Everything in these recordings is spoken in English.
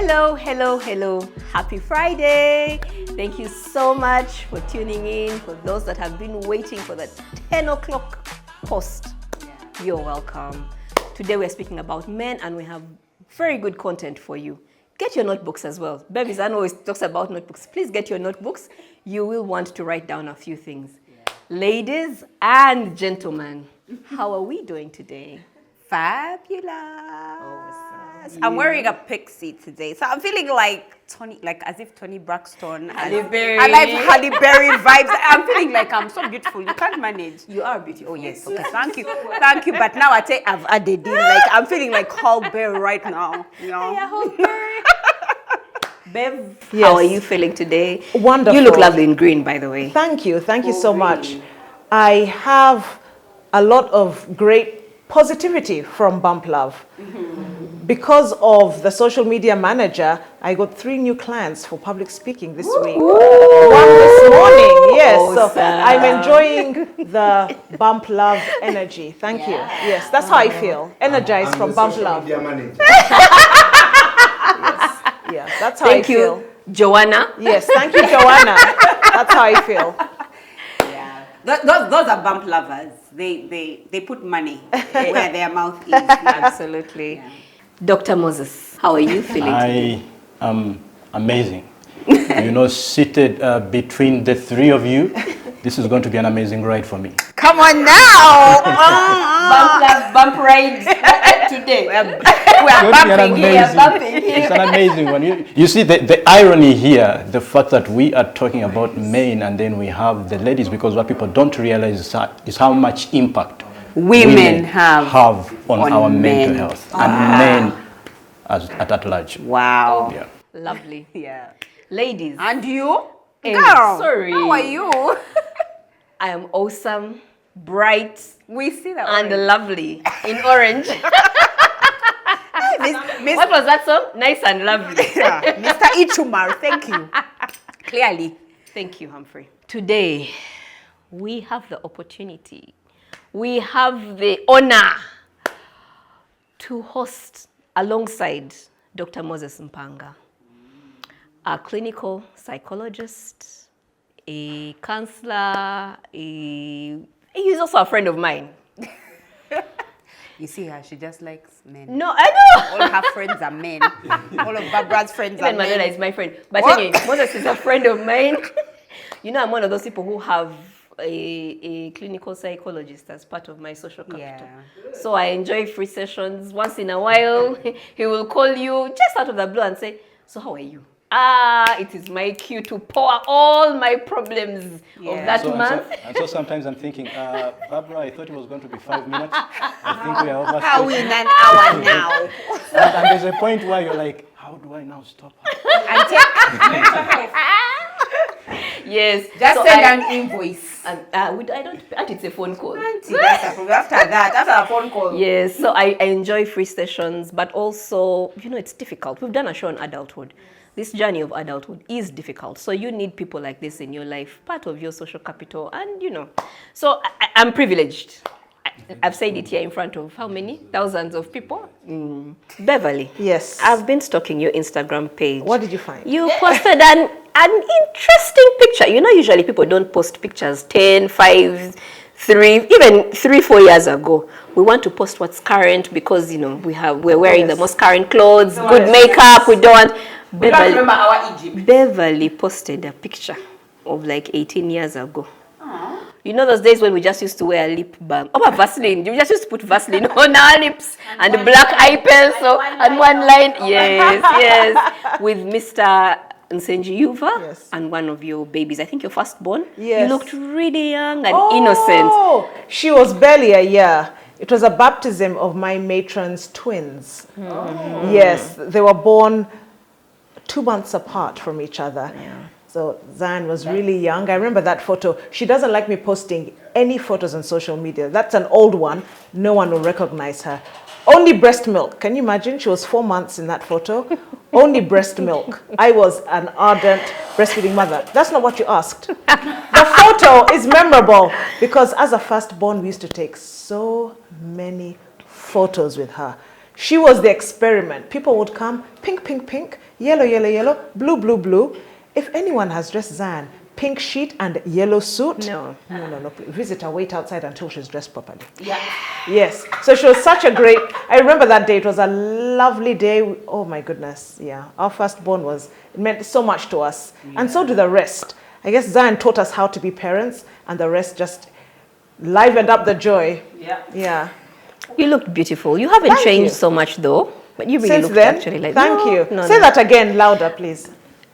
Hello, hello, hello. Happy Friday. Thank you so much for tuning in. For those that have been waiting for the 10 o'clock post, you're welcome. Today we're speaking about men and we have very good content for you. Get your notebooks as well. Bevis always talks about notebooks. Please get your notebooks. You will want to write down a few things. Ladies and gentlemen, how are we doing today? Fabulous. Awesome. I'm wearing a pixie today, so I'm feeling like Tony, like as if Tony Braxton Halle Berry. and I have Halle Berry vibes. I'm feeling like I'm so beautiful. You can't manage. You are beautiful. Oh yes, okay, thank you, thank you. But now I've added in, like I'm feeling like Halle Berry right now. You know. Yeah, Halle Berry. Bev, Yes. how are you feeling today? Wonderful. You look lovely in green, by the way. Thank you so Green. much. I have a lot of great positivity from Bump Love. Because of the social media manager, I got 3 new clients for public speaking this week. One this morning, yes. Awesome. So I'm enjoying the Bump Love energy. Thank you. Yes, that's how I feel. Energized from Bump Love. Yeah, that's how I Thank you, feel. Joanna. Yes, thank you, Joanna. That's how I feel. Yeah. Those are bump lovers. They put money where their mouth is. Absolutely. Yeah. Dr. Moses, how are you feeling today? I am amazing. You know, seated between the 3 of you, this is going to be an amazing ride for me. Come on now. Bump love, bump ride today. We're Going to be an bumping amazing- here. It's an amazing one. You see the irony here, the fact that we are talking about men and then we have the ladies, because what people don't realize is how much impact Women have on our mental health and men at large. Wow. Yeah. Lovely. Yeah. Ladies, And you? Hey, Girl, sorry. how are you? I am awesome, bright, We see that. and already. lovely in orange. What was that song? Nice and lovely. Yeah. Mr. Ichumar, thank you. Clearly. Thank you, Humphrey. Today, we have the opportunity, we have the honor to host alongside Dr. Moses Mpanga, a clinical psychologist, a counselor, he's also a friend of mine. You see her, she just likes men. No, I know. All her friends are men. All of Barbara's friends are Even Manuela men. is my friend. But What? anyway, Moses is a friend of mine. You know, I'm one of those people who have a clinical psychologist as part of my social capital. Yeah. So I enjoy free sessions. Once in a while, he will call you just out of the blue and say, so how are you? It is my cue to pour all my problems of that month. So sometimes I'm thinking, Barbara, I thought it was going to be 5 minutes. I think we are over. How we in an hour now? And there's a point where you're like, how do I now stop her? And Yes. just so send an invoice. I don't, it's a phone call. After a phone call. Yes, so I enjoy free sessions, but also, you know, it's difficult. We've done a show on adulthood. This journey of adulthood is difficult. So you need people like this in your life, part of your social capital, and you know. So I'm privileged. I've said it here in front of how many? Thousands of people? Beverly. Yes. I've been stalking your Instagram page. What did you find? You posted an interesting picture. You know, usually people don't post pictures 10, 5, 3, even 3, 4 years ago. We want to post what's current because, you know, we're wearing the most current clothes, good makeup. We don't want... We don't remember our Egypt. Beverly posted a picture of like 18 years ago. You know those days when we just used to wear lip balm? Oh, Vaseline. You just used to put Vaseline on our lips and the black eye pencil and one line. Yes, yes. With Mr. Nsenji Yuva Yes. and one of your babies. I think your firstborn. Yes. You looked really young and innocent. Oh, she was barely a year. It was a baptism of my matron's twins. Yes, they were born 2 months apart from each other. Yeah. So Zion was really young. I remember that photo. She doesn't like me posting any photos on social media. That's an old one. No one will recognize her. Only breast milk. Can you imagine? She was 4 months in that photo. Only breast milk. I was an ardent breastfeeding mother. That's not what you asked. The photo is memorable because as a firstborn, we used to take so many photos with her. She was the experiment. People would come, pink, pink, pink. yellow, yellow, yellow, blue, blue, blue. If anyone has dressed Zan, pink sheet and yellow suit. No. No. Visitor, wait outside until she's dressed properly. Yeah. Yes. So she was such a great, I remember that day. It was a lovely day. Oh my goodness. Yeah. Our firstborn it meant so much to us. Yeah. And so do the rest. I guess Zion taught us how to be parents, and the rest just livened up the joy. Yeah. Yeah. You looked beautiful. You haven't Thank changed you. so much though. But you really Since looked then, actually like thank you. No, Say that again, louder, please.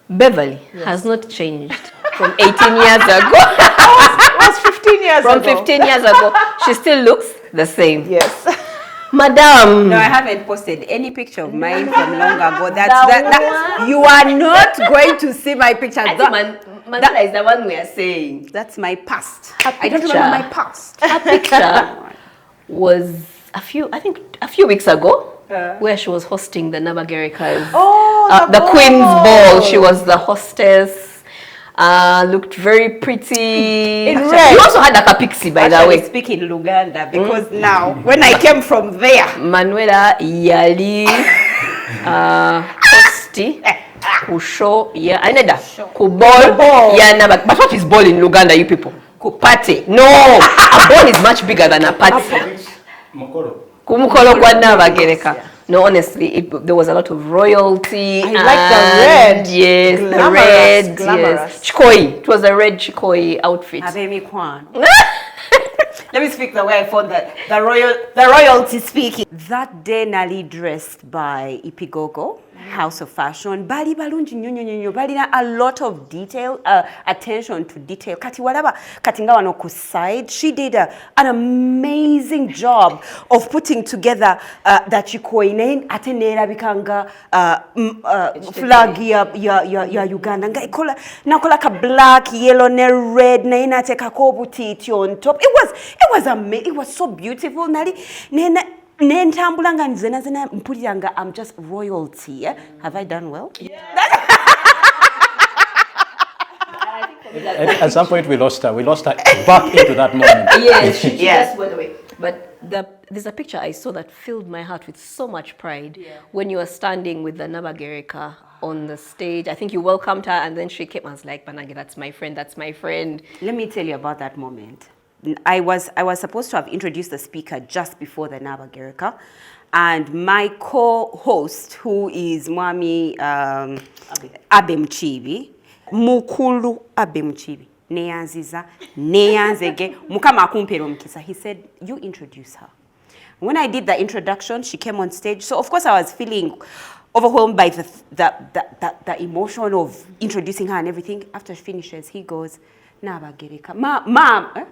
Beverly has not changed from 18 years ago. It was 15 years From ago. 15 years ago, she still looks the same. Yes. Madam. No, I haven't posted any picture of mine from long ago. That you are not going to see my picture. I think Mandela is the one we are saying. That's my past. Her I don't picture. remember my past. Her picture was a few weeks ago, where she was hosting the Nabagerika's the Queen's Ball. She was the hostess. Looked very pretty. In red. You also had like a pixie, by the way. Speak in Uganda because now, when I came from there, Manuela yali hosti kusho ya aneda kuball ya naba. But what is ball in Uganda, you people? Kupate. No, a ball is much bigger than a party. Kumukolo kwa Nabagereka. No, honestly, there was a lot of royalty. I like the red. Yes, Glamorous, the red. glamorous. Yes, chikoi. It was a red chikoi outfit. Abemi Kwan. Let me speak the way I found the royalty speaking. That day, Nali dressed by Ipigogo, House of Fashion. Bali balunji nyonyo bali na a lot of detail, attention to detail. Kati walaba katinga wano ku side. She did an amazing job of putting together that chikoine atenera bikanga flag ya Uganda. Nga ikola nakola ka black, yellow, ne red na inateka kobutiti on top. It was so beautiful. Nali nentambula nga nzena mpulira nga I'm just royalty. Have I done well? Yeah. At some point we lost her. We lost her back into that moment. Yes, she just went away. But there's a picture I saw that filled my heart with so much pride when you were standing with the Nabagerika on the stage. I think you welcomed her and then she came and was like, Banagi, that's my friend, that's my friend. Let me tell you about that moment. I was supposed to have introduced the speaker just before the Nabagerika, and my co-host, who is Mwami Abe Mchibi, Mukulu Abe Mchibi, neyanzege, mukama akumpero mkisa. He said, you introduce her. When I did the introduction, she came on stage. So of course I was feeling overwhelmed by the emotion of introducing her and everything. After she finishes, he goes, Nabagerika, mama,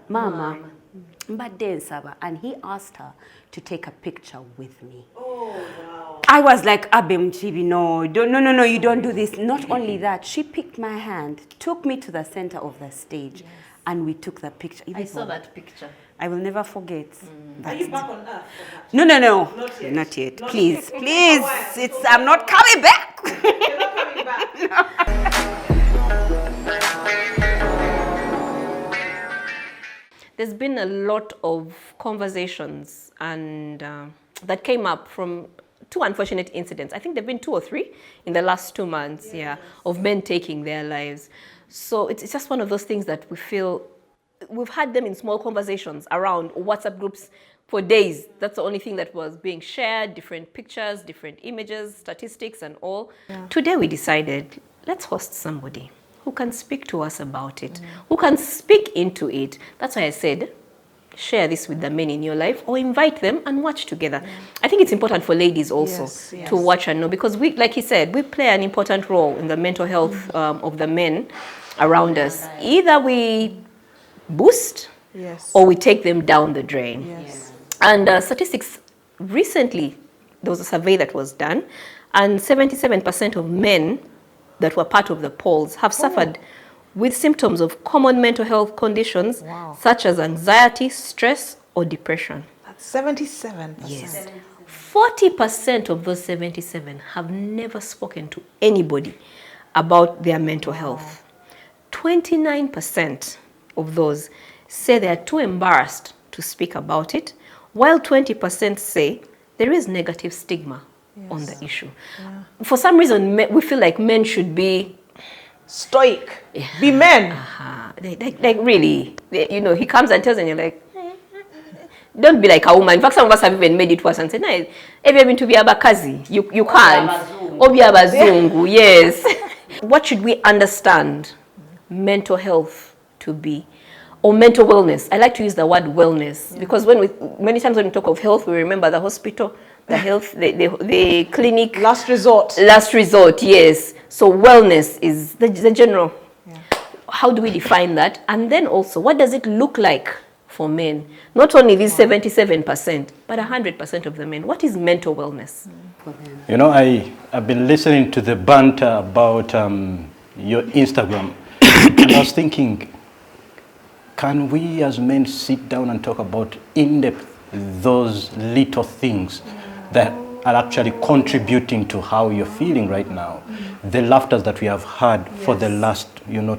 mbadde nsaba, and he asked her to take a picture with me. Oh, wow. I was like, Abe Mchibi, no, you don't do this. Not only that, she picked my hand, took me to the center of the stage, and we took the picture. I saw that picture. I will never forget. Are you back on earth? No. Not yet. Not Please. yet. I'm not coming back. You're not coming back. There's been a lot of conversations and that came up from two unfortunate incidents. I think there have been 2 or 3 in the last 2 months, of men taking their lives. So it's just one of those things that we feel, we've had them in small conversations around WhatsApp groups for days. That's the only thing that was being shared, different pictures, different images, statistics and all. Yeah. Today we decided, let's host somebody who can speak to us about it, who can speak into it. That's why I said, share this with the men in your life or invite them and watch together. I think it's important for ladies also to watch and know, because we, like he said, we play an important role in the mental health of the men around us. Either we boost or we take them down the drain. And statistics, recently, there was a survey that was done, and 77% of men that were part of the polls have suffered with symptoms of common mental health conditions such as anxiety, stress, or depression. That's 77%. Yes. 40% of those 77 have never spoken to anybody about their mental health. 29% of those say they are too embarrassed to speak about it, while 20% say there is negative stigma on the issue. For some reason, we feel like men should be stoic, be men. Like really, he comes and tells and you're like, don't be like a woman. In fact, some of us have even made it worse and said, "No, have you been to be abakazi? You can't. Or be abazungu." Yes. What should we understand mental health to be? Or mental wellness. I like to use the word wellness because many times when we talk of health, we remember the hospital, the health, the clinic. Last resort. Last resort, yes. So wellness is the general. Yeah. How do we define that? And then also, what does it look like for men? Not only these 77%, but 100% of the men. What is mental wellness? You know, I've been listening to the banter about your Instagram, and I was thinking, can we as men sit down and talk about in-depth those little things that are actually contributing to how you're feeling right now? The laughter that we have had for the last,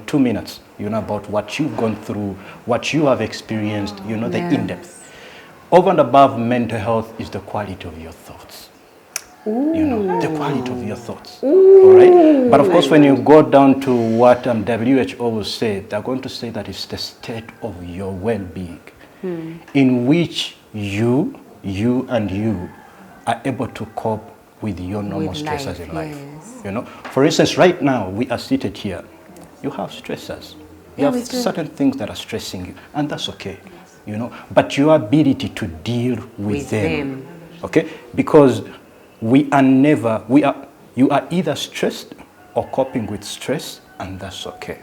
2 minutes, about what you've gone through, what you have experienced, the in-depth. Over and above mental health is the quality of your thoughts. The quality of your thoughts. All right? But of course, when you go down to what WHO will say, they're going to say that it's the state of your well-being in which you are able to cope with your normal stressors in life. For instance, right now, we are seated here. You have stressors. You have certain things that are stressing you, and that's okay. But your ability to deal with them. Okay? Because you are either stressed or coping with stress, and that's okay.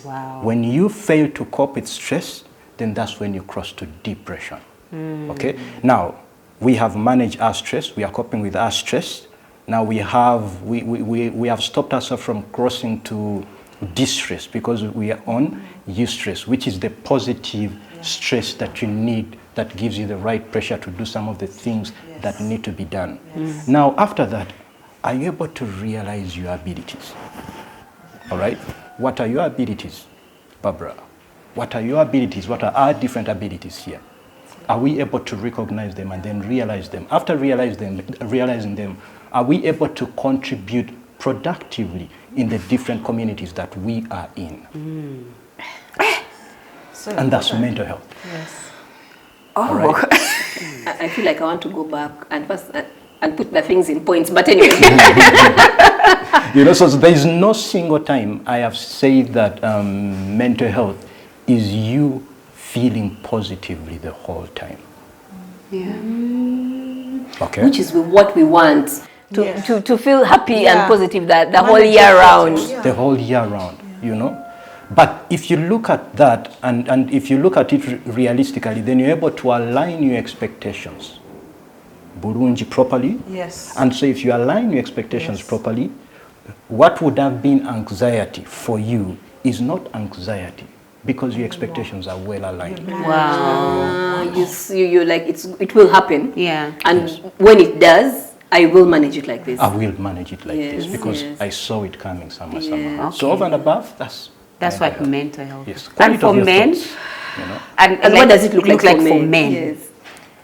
Wow. When you fail to cope with stress, then that's when you cross to depression. Okay? Now, we have managed our stress, we are coping with our stress. Now we have stopped ourselves from crossing to distress because we are on eustress, which is the positive stress that you need, that gives you the right pressure to do some of the things that need to be done. Now, after that, are you able to realize your abilities? All right? What are your abilities, Barbara? What are your abilities? What are our different abilities here? Are we able to recognize them and then realize them? After realizing them, are we able to contribute productively in the different communities that we are in? And that's mental health. Yes. Oh, right. I feel like I want to go back and first and put the things in points, but anyway. So there is no single time I have said that mental health is you feeling positively the whole time. Okay. Which is what we want, to feel happy and positive the whole year round. The whole year round, But if you look at that, and if you look at it realistically, then you're able to align your expectations Burunji properly. Yes. And so if you align your expectations properly, what would have been anxiety for you is not anxiety because your expectations are well aligned. Wow. You like it will happen. Yeah. And when it does, I will manage it like this. I will manage it like this because I saw it coming somehow. Okay. So over and above, that's what mental health. Yes. And for men, and what does it look like for men? Yes.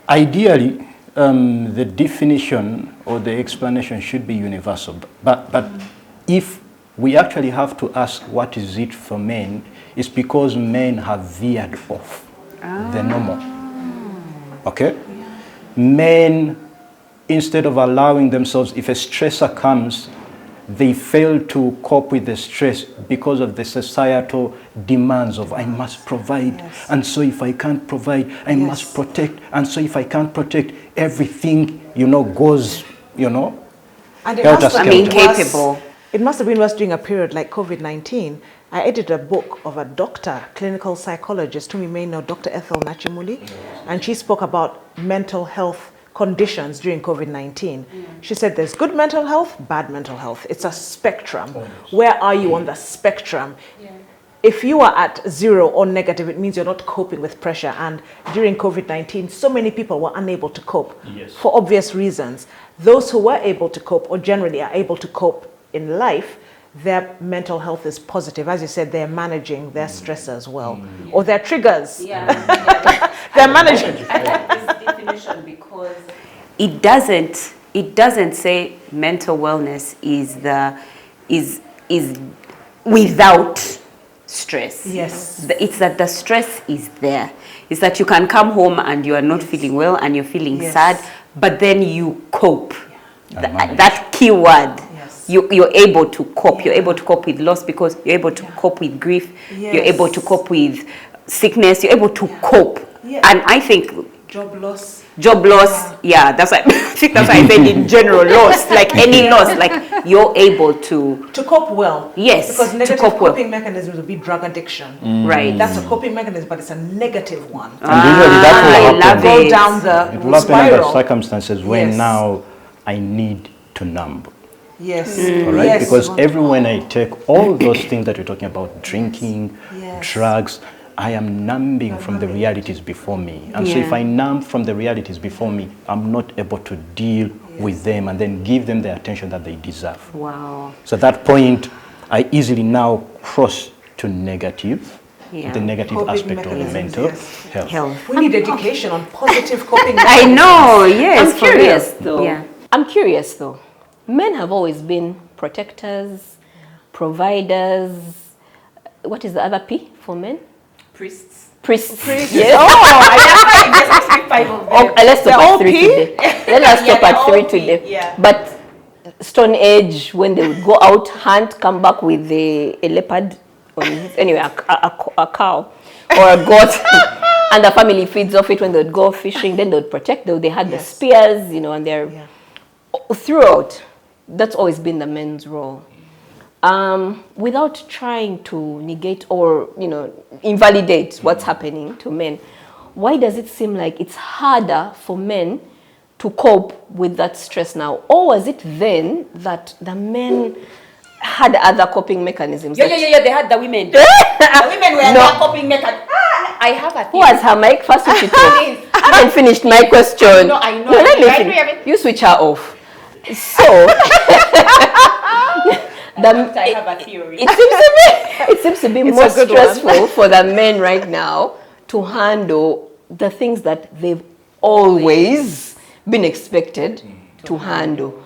Ideally, the definition or the explanation should be universal. But if we actually have to ask what is it for men, it's because men have veered off the normal. Okay? Men, instead of allowing themselves, if a stressor comes, they fail to cope with the stress because of the societal demands of I must provide, and so if I can't provide, I must protect, and so if I can't protect, everything, goes, And it must have been worse during a period like COVID-19. I edited a book of a doctor, clinical psychologist, whom you may know, Dr. Ethel Nachimuli, and she spoke about mental health conditions during COVID-19. She said there's good mental health, bad mental health. It's a spectrum. Where are you on the spectrum? If you are at 0 or negative, it means you're not coping with pressure. And during COVID-19, so many people were unable to cope for obvious reasons. Those who were able to cope, or generally are able to cope in life, their mental health is positive. As you said, they're managing their stress as well, or their triggers. They're managing. I like this definition because it it doesn't say mental wellness is without stress. Yes. It's that the stress is there. It's that you can come home and you are not feeling well and you're feeling sad, but then you cope. That key word. Yes. You're able to cope. You're able to cope with loss because you're able to cope with grief. Yes. You're able to cope with sickness. You're able to cope. Yeah. And I think Job loss. Yeah, that's why I think that's why I said in general loss, like any loss, like you're able to cope well. Yes, because to negative cope well. coping mechanisms would be drug addiction. Right. That's a coping mechanism, but it's a negative one. And usually that will happen. Go down It will the happen under spiral. circumstances when Yes. now I need to numb. Yes. All right? Yes. Because when I take all those things that you're talking about, drinking, Yes. drugs, I am numbing from the realities before me. And so if I numb from the realities before me, I'm not able to deal with them and then give them the attention that they deserve. Wow. So at that point, I easily now cross to negative, the negative Coping aspect of the mechanisms, mental health. We need education on positive coping I mechanisms. know, yes. I'm curious though. Yeah. I'm curious though. Men have always been protectors, providers. What is the other P for men? Priests. Priests. Yes. Oh, Let's stop at 3 P? today. Let us stop at 3 today. yeah. But Stone Age, when they would go out, hunt, come back with a leopard, anyway, a cow or a goat, and the family feeds off it when they would go fishing. Then they would protect. They had the spears, and they're throughout. That's always been the men's role. Without trying to negate or invalidate what's happening to men, why does it seem like it's harder for men to cope with that stress now? Or was it then that the men had other coping mechanisms? Yeah, they had the women. The women were not coping mechanisms. I have a Who has her mic? First switch it off. I haven't finished my question. No, I know. No, let me I finish. You switch her off. So, I have a theory. it seems to be more a good stressful for the men right now to handle the things that they've always been expected to handle.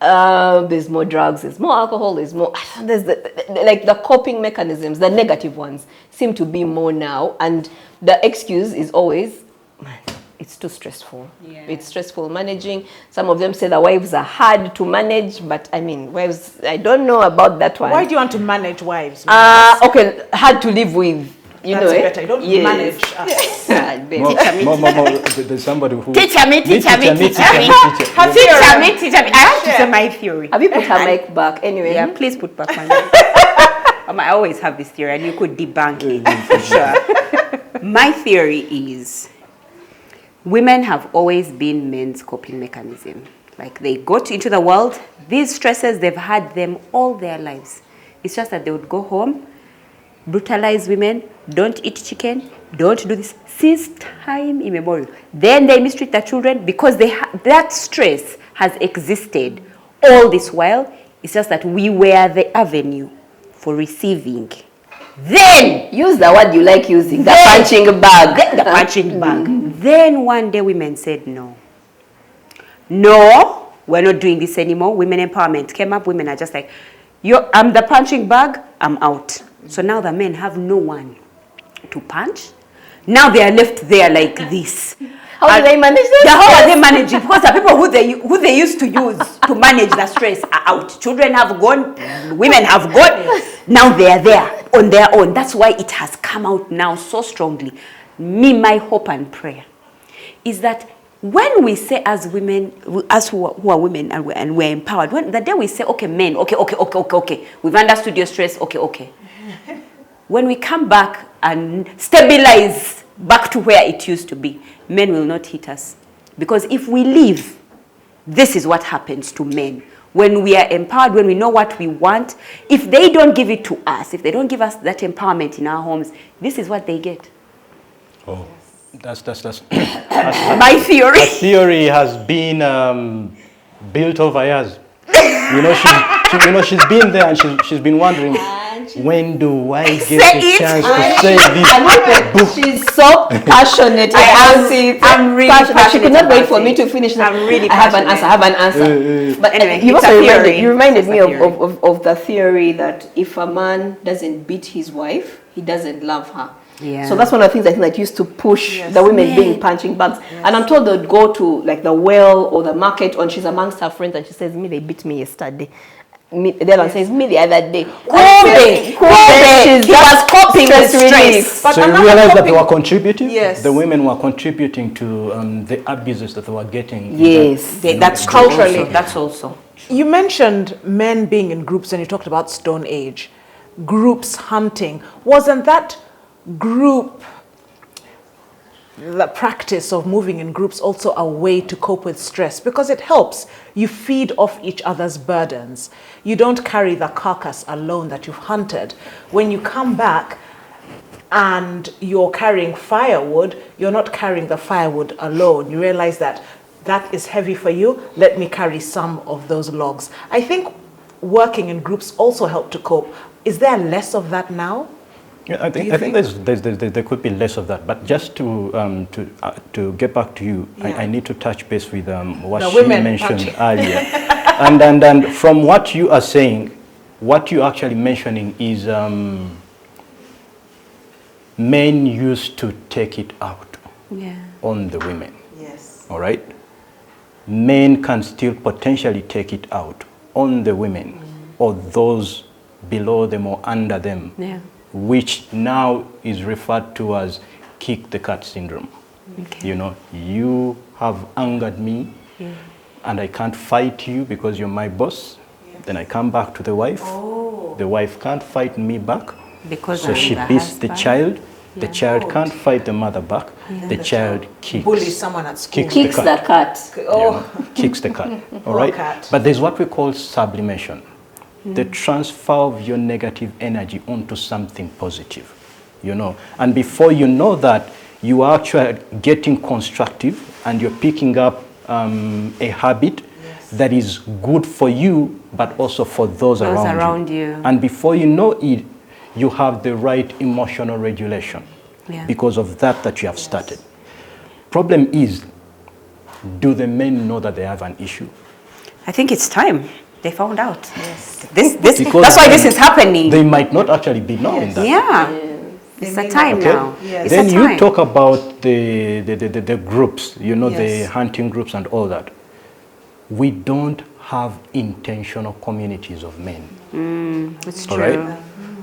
There's more drugs, there's more alcohol, there's the coping mechanisms, the negative ones seem to be more now, and the excuse is always, man, it's too stressful. Yeah. It's stressful managing. Some of them say the wives are hard to manage, but I mean, wives, I don't know about that one. Why do you want to manage wives? Okay, hard to live with. That's better. You don't manage us. There's somebody who... Teacher me. Teacher me. I have to say my theory. Have you put her mic back? Anyway. Yeah, please put back my mic. I always have this theory, and you could debunk it for sure. My theory is women have always been men's coping mechanism. Like they got into the world, these stresses, they've had them all their lives. It's just that they would go home, brutalize women, don't eat chicken, don't do this, since time immemorial. Then they mistreat their children because that stress has existed all this while. It's just that we were the avenue for receiving. Then, use the word you like using, the punching bag. The punching bag. Then one day women said no. No, we're not doing this anymore. Women empowerment came up. Women are just like, I'm the punching bag, I'm out. So now the men have no one to punch. Now they are left there like this. How do they manage this? How are they managing? Because the people who they used to use to manage the stress are out. Children have gone, women have gone. Now they are there on their own. That's why it has come out now so strongly. My hope and prayer is that when we say as women, us who are women and we're empowered, the day we say, okay, men, okay, we've understood your stress, okay. When we come back and stabilize back to where it used to be, men will not hit us. Because if we leave, this is what happens to men. When we are empowered, when we know what we want, if they don't give it to us, if they don't give us that empowerment in our homes, this is what they get. Oh, that's my theory. A theory has been built over years. She's been there and she's been wondering, when do I get Say the it. chance to say this? She's so passionate about it. I'm really She passionate could not wait about for me it. to finish. I'm really I have an passionate. answer. I have an answer. But Anyway, you it's also a theory. reminded It's me a theory. of the theory that if a man doesn't beat his wife, he doesn't love her. Yeah. So that's one of the things I think that used to push the women being punching bags. And I'm told they'd go to like the well or the market, and she's amongst her friends, and she says, "Me, they beat me yesterday." The other one says, "Me the other day." She was coping with stress. But So you another realize that they coping- were contributing? Yes. The women were contributing to the abuses that they were getting. Yes. That's Culturally. culturally. That's also. You mentioned men being in groups and you talked about Stone Age, groups hunting. Wasn't that group, the practice of moving in groups, also a way to cope with stress? Because it helps. You feed off each other's burdens. You don't carry the carcass alone that you've hunted. When you come back and you're carrying firewood, you're not carrying the firewood alone. You realize that that is heavy for you. Let me carry some of those logs. I think working in groups also help to cope. Is there less of that now? Yeah, I think there could be less of that, but just to get back to you, Yeah. I need to touch base with what The she women mentioned punching. earlier, and from what you are saying, what you're actually mentioning is men used to take it out on the women. Yes. All right, men can still potentially take it out on the women or those below them or under them. Yeah. Which now is referred to as kick the cat syndrome. Okay. You know, you have angered me and I can't fight you because you're my boss. Then I come back to the wife. The wife can't fight me back. Because So I'm she the beats the husband. child. The child can't fight the mother back. The child kicks. Bullies someone at school. Kicks the cat. Oh, Kicks the cat. All right. cat. But there's what we call sublimation. The transfer of your negative energy onto something positive, you know. And before you know that, you are actually getting constructive and you're picking up a habit that is good for you, but also for those around you. And before you know it, you have the right emotional regulation because of that you have started. Problem is, do the men know that they have an issue? I think it's time they found out. yes. Because That's why this is happening. They might not actually be knowing that. Yeah. It's a time Okay. now. Yes. It's Then a you time. talk about the groups, you know, the Yes. hunting groups and all that. We don't have intentional communities of men. It's All true. right?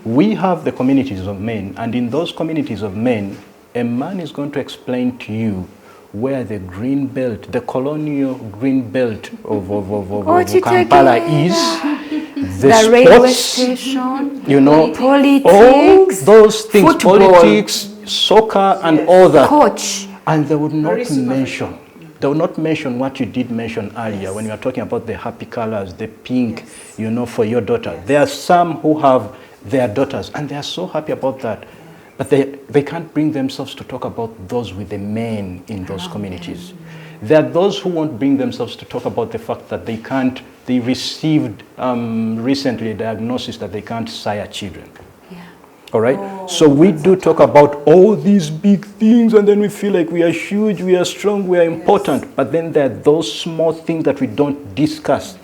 We have the communities of men, and in those communities of men, a man is going to explain to you where the green belt, the colonial green belt of Kampala is, The railway sports, station, you know, politics, all those things, football, politics, soccer, and all that. coach. And they would not mention. They would not mention what you did mention earlier when you were talking about the happy colors, the pink, you know, for your daughter. There are some who have their daughters, and they are so happy about that. But they can't bring themselves to talk about those with the men in those communities. There are those who won't bring themselves to talk about the fact that they received recently a diagnosis that they can't sire children. All right? So we do talk about all these big things, and then we feel like we are huge, we are strong, we are important. But then there are those small things that we don't discuss,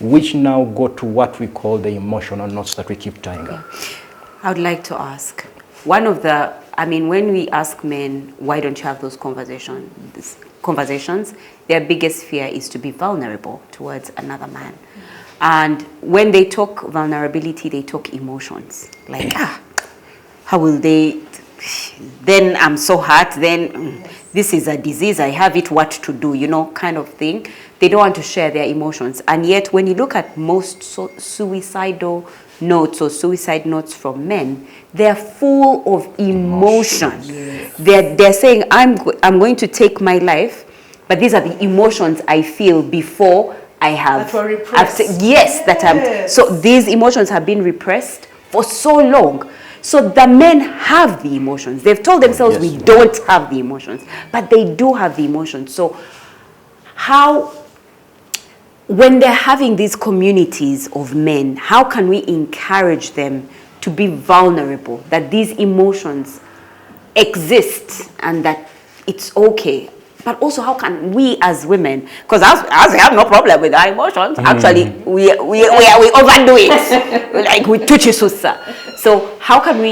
which now go to what we call the emotional knots that we keep tying up. I would like to ask, when we ask men, why don't you have those conversations, their biggest fear is to be vulnerable towards another man. And when they talk vulnerability, they talk emotions. Like, how will they, then I'm so hurt, then this is a disease, I have it, what to do, you know, kind of thing. They don't want to share their emotions. And yet, when you look at most suicidal notes or suicide notes from men, they're full of emotion. They're saying, I'm going to take my life, but these are the emotions I feel before I have. That were repressed. So these emotions have been repressed for so long. So the men have the emotions. They've told themselves we don't have the emotions, but they do have the emotions. So when they're having these communities of men, how can we encourage them to be vulnerable, that these emotions exist and that it's okay? But also, how can we as women, because as we have no problem with our emotions, actually we overdo it, like we touch susa. So how can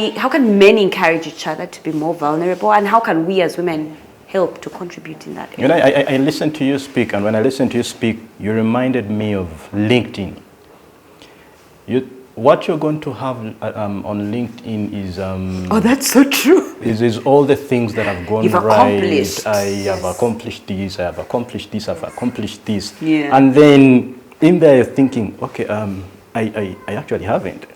men encourage each other to be more vulnerable, and how can we as women help to contribute in that area? I listened to you speak, and when I listened to you speak, you reminded me of LinkedIn. What you're going to have on LinkedIn is oh, that's so true. Is all the things that have gone You've right. accomplished. I have accomplished this. I have accomplished this. I've accomplished this. Yeah. And then in there, you're thinking, okay, I actually haven't.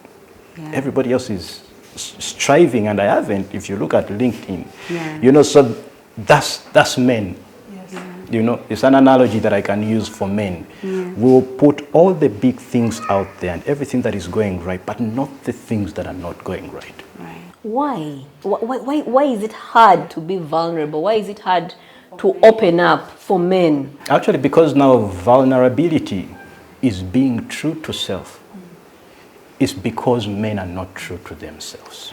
Yeah. Everybody else is striving, and I haven't. If you look at LinkedIn, Yeah. you know, so that's men. You know, it's an analogy that I can use for men. Yeah. We'll put all the big things out there and everything that is going right, but not the things that are not going right. Right. Why? Why is it hard to be vulnerable? Why is it hard to open up for men? Actually, because now vulnerability is being true to self. It's because men are not true to themselves.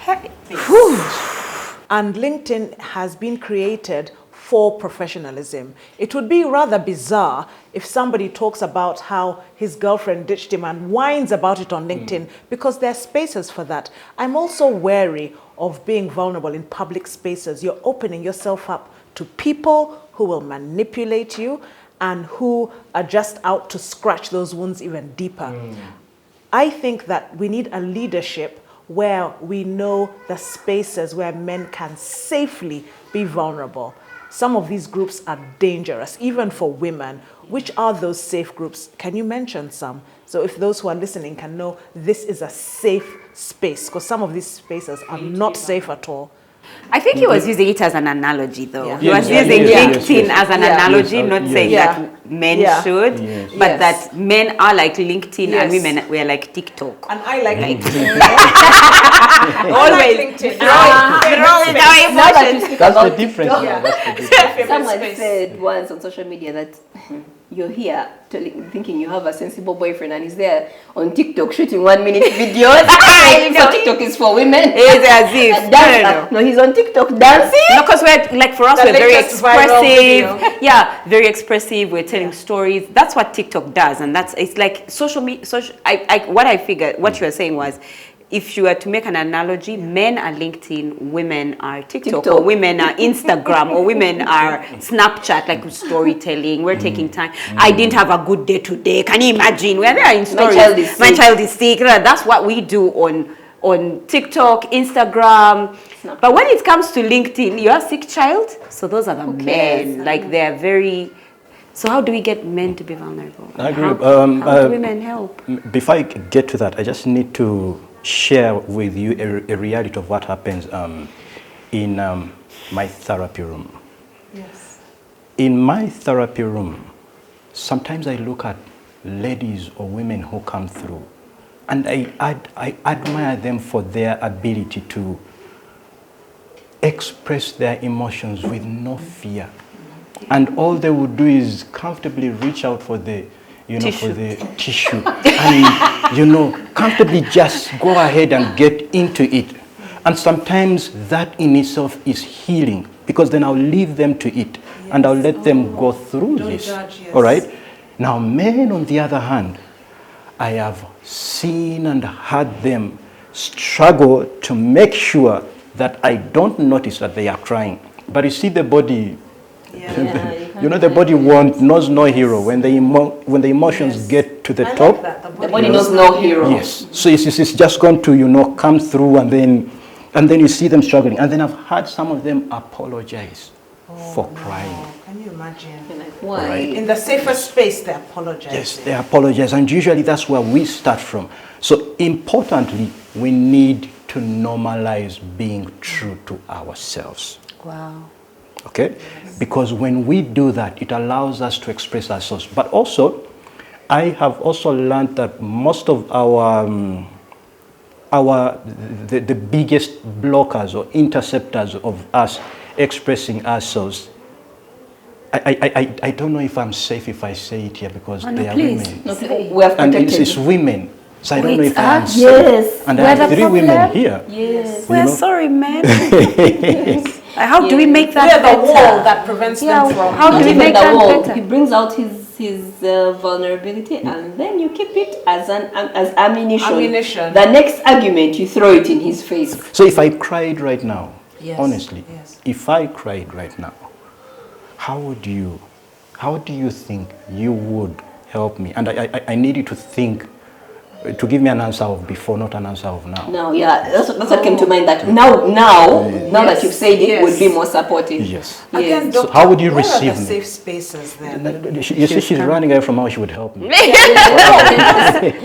And LinkedIn has been created for professionalism. It would be rather bizarre if somebody talks about how his girlfriend ditched him and whines about it on LinkedIn, because there are spaces for that. I'm also wary of being vulnerable in public spaces. You're opening yourself up to people who will manipulate you and who are just out to scratch those wounds even deeper. I think that we need a leadership where we know the spaces where men can safely be vulnerable. Some of these groups are dangerous, even for women. Which are those safe groups? Can you mention some? So if those who are listening can know this is a safe space, because some of these spaces are not safe at all. I think he was using it as an analogy, though. Yeah. He was Yes, using yes, LinkedIn yes. as an Yeah. analogy, Yes, not yes. saying Yeah. that men Yeah. should, Yes. but Yes. that men are like LinkedIn Yes. and women we're like TikTok. And I like LinkedIn. Always LinkedIn. throwing our emotions. That's the difference. Yeah. That's the difference. Someone said once on social media that you're here thinking you have a sensible boyfriend and he's there on TikTok shooting 1 minute videos. So TikTok is for women. It's as if. No, he's on TikTok dancing. No, because we're like, for us, The we're very latest viral expressive. video. Yeah, very expressive. We're telling stories. That's what TikTok does, and it's like social media. What I figured, what you were saying was, if you were to make an analogy, men are LinkedIn, women are TikTok, or women are Instagram, or women are Snapchat, like storytelling. We're taking time. I didn't have a good day today. Can you imagine? We're there in stories. My child is sick. That's what we do on TikTok, Instagram. But when it comes to LinkedIn, you're a sick child. So those are the men. Like they're very. So how do we get men to be vulnerable? I agree. How do women help? Before I get to that, I just need to share with you a reality of what happens in my therapy room. Yes. In my therapy room, sometimes I look at ladies or women who come through, and I admire them for their ability to express their emotions with no fear. And all they would do is comfortably reach out for the tissue and, comfortably just go ahead and get into it. And sometimes that in itself is healing, because then I'll leave them to it and I'll let them go through this. All right? Now, men, on the other hand, I have seen and heard them struggle to make sure that I don't notice that they are crying. But you see the body, the body knows no hero. When the emotions get to the top, The body knows no hero. yes. So it's just going to, come through, and then you see them struggling. And then I've heard some of them apologize for crying. Can you imagine? You're like, why? Right. In the safest space, they apologize. Yes, they apologize, and usually that's where we start from. So importantly, we need to normalize being true to ourselves. Wow. Okay? Because when we do that, it allows us to express ourselves. But also, I have also learned that most of the biggest blockers or interceptors of us expressing ourselves, I don't know if I'm safe if I say it here, because they are please. women. No, we have And protected it's women So I don't know if I am safe. Yes. And We're I have the 3 women problem. here. Yes. We're sorry, man. How do we make that We're better? the wall that prevents Yeah, them from. how do Not we even make the that wall. better? He brings out his vulnerability, and then you keep it as ammunition. Ammunition. The next argument, you throw it in his face. So if I cried right now, Yes, honestly, yes. if I cried right now, how do you think you would help me? And I need you to think, to give me an answer of before, not an answer of now. Now, yeah, that's what came to mind. That now that you've said it, would be more supportive. Yes. Again, Yes. So doctor, how would you where are receive the me? safe spaces then? You see, she's running away from how she would help me.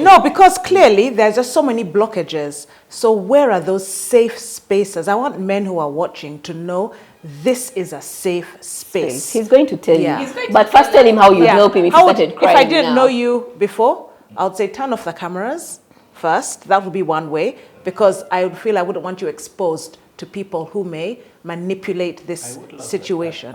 No, because clearly there's just so many blockages. So where are those safe spaces? I want men who are watching to know this is a safe space. He's going to tell Yeah. you. But first tell him how you help him if he How would- started crying If I didn't now. know you before, I would say turn off the cameras first. That would be one way, because I would feel I wouldn't want you exposed to people who may manipulate this situation.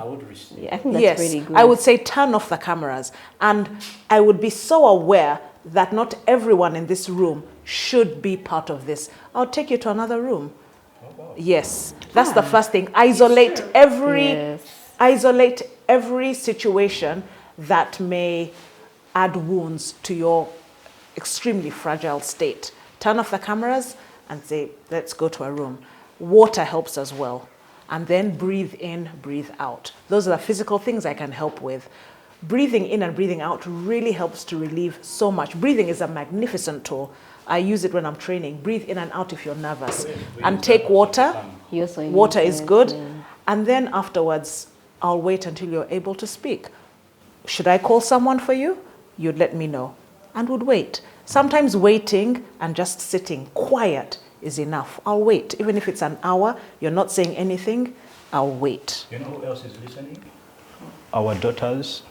Yeah, I think that's Yes, really good. I would say turn off the cameras. And I would be so aware that not everyone in this room should be part of this. I'll take you to another room. Yes, that's the first thing. Isolate every situation that may add wounds to your extremely fragile state. Turn off the cameras and say, let's go to a room. Water helps as well. And then breathe in, breathe out. Those are the physical things I can help with. Breathing in and breathing out really helps to relieve so much. Breathing is a magnificent tool. I use it when I'm training. Breathe in and out if you're nervous. And take water. Water is good. And then afterwards, I'll wait until you're able to speak. Should I call someone for you? You'd let me know. And would wait. Sometimes waiting and just sitting quiet is enough. I'll wait. Even if it's an hour, you're not saying anything, I'll wait. You know who else is listening? Our daughters,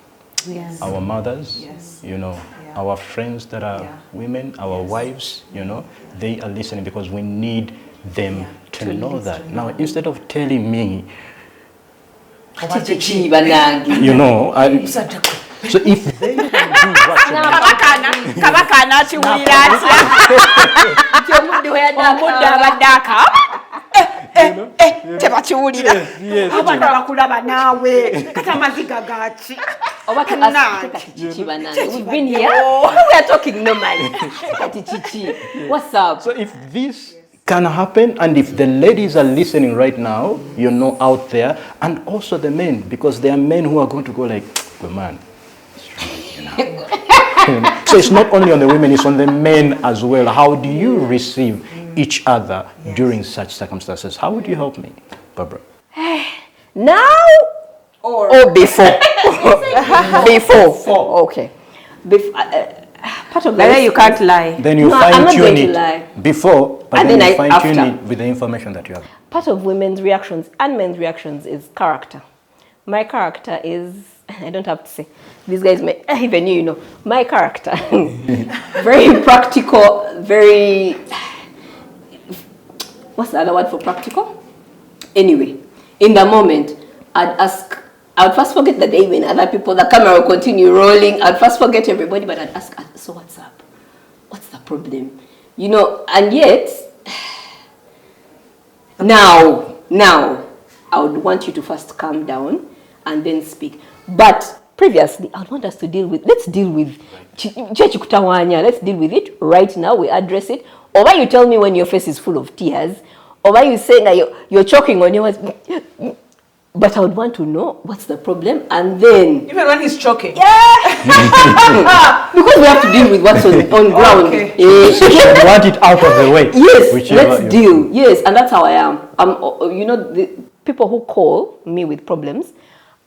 Yes. our mothers, Yes. you know, Yeah. our friends that are Yeah. women, our wives, you know, they are listening because we need them to know that. Now, instead of telling me, you know, so if they can do what you want, Kabaka anakiwulira atya omudde abadde aka tebakiwulira abantu bakulaba naawe kati amaziga gaki Oba kati chichi banana. We've been here. We are talking normally. Kati chichi. What's up? so if this can happen, and if the ladies are listening right now, you know, out there, and also the men, because there are men who are going to go like, well, man, you know. So it's not only on the women, it's on the men as well. How do you receive each other during such circumstances? How would you help me, Barbara? Now or before? Before. Okay. Part of But you can't lie. Then you No, I'm not fine going tune to it lie. before, but And then then you fine tune after. it with the information that you have. Part of women's reactions and men's reactions is character. My character is, I don't have to say, these guys may, even you know, my character. Very practical, very, what's the other word for practical? Anyway, in the moment, I would first forget the day when other people, the camera will continue rolling. I'd first forget everybody, but I'd ask, so what's up? What's the problem? You know, and yet, now, I would want you to first calm down and then speak. But previously, I would want us to let's deal with right now. We address it. Or why you tell me when your face is full of tears, or why you say that you're choking on your words. But I would want to know what's the problem, and then Even when he's choking. because we have to deal with what's on ground. Okay. So you want it out of the way. Yes, whichever let's you- deal. Yes, and that's how I am. You know, the people who call me with problems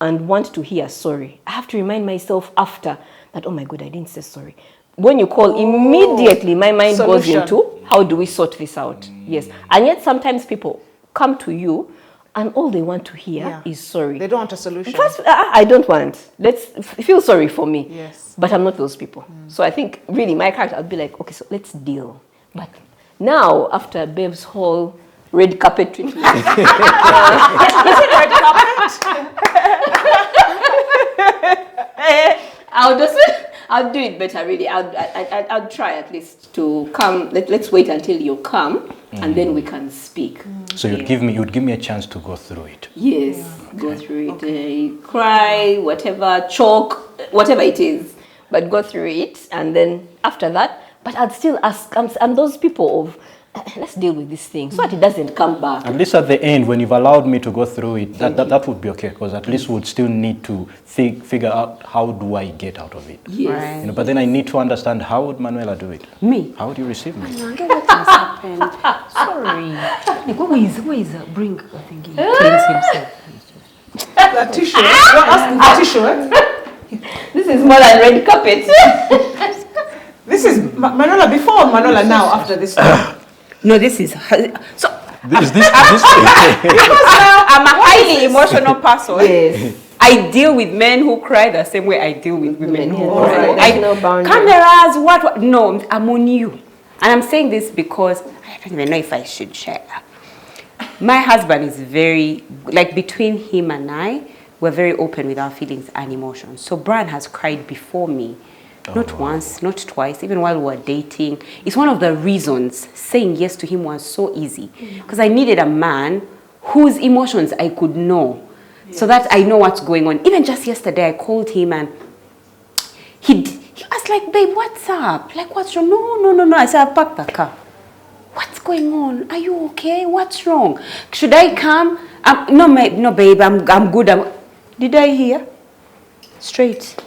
and want to hear sorry, I have to remind myself after that, oh my God, I didn't say sorry. When you call, immediately my mind goes Solution. into, how do we sort this out? Yes. And yet sometimes people come to you and all they want to hear is sorry. They don't want a solution. First, I don't want. Let's feel sorry for me. Yes. But I'm not those people. So I think really my character, I'd be like, okay, so let's deal. But now, after Bev's whole red carpet treatment, Is it red carpet? I'll I'll do it better, really. I'll try at least to come. Let's wait until you come, and then we can speak. So you'd give me a chance to go through it. Yes, go through it. Cry, whatever, choke, whatever it is, but go through it, and then after that. But I'd still ask. I'm those people of. Let's deal with this thing so that it doesn't come back. At least at the end, when you've allowed me to go through it, that would be okay, because at least we'd still need to figure out how do I get out of it. Yes. Right. You know, but then I need to understand, how would Manuela do it? Me? How would you receive me? What has happened? Sorry. Like, who is bring? I think he cleans himself. That tissue. You're asking for tissue, eh? This is more than red carpet. This is Manuela before or Manuela now after this? No, this is so. This Because now I'm a highly emotional person. Yes. I deal with men who cry the same way I deal with women who Yes. cry. Right. There's no boundary. Cameras, what? No, I'm on you. And I'm saying this because I don't even know if I should share. My husband is very, like, between him and I, we're very open with our feelings and emotions. So Brian has cried before me. Not once, not twice, even while we were dating. It's one of the reasons saying yes to him was so easy. Because I needed a man whose emotions I could know. So that I know what's going on. Even just yesterday, I called him and he was like, babe, what's up? Like, what's wrong? No. I said, I've parked the car. What's going on? Are you okay? What's wrong? Should I come? No, babe, I'm good. Did I hear? Straight.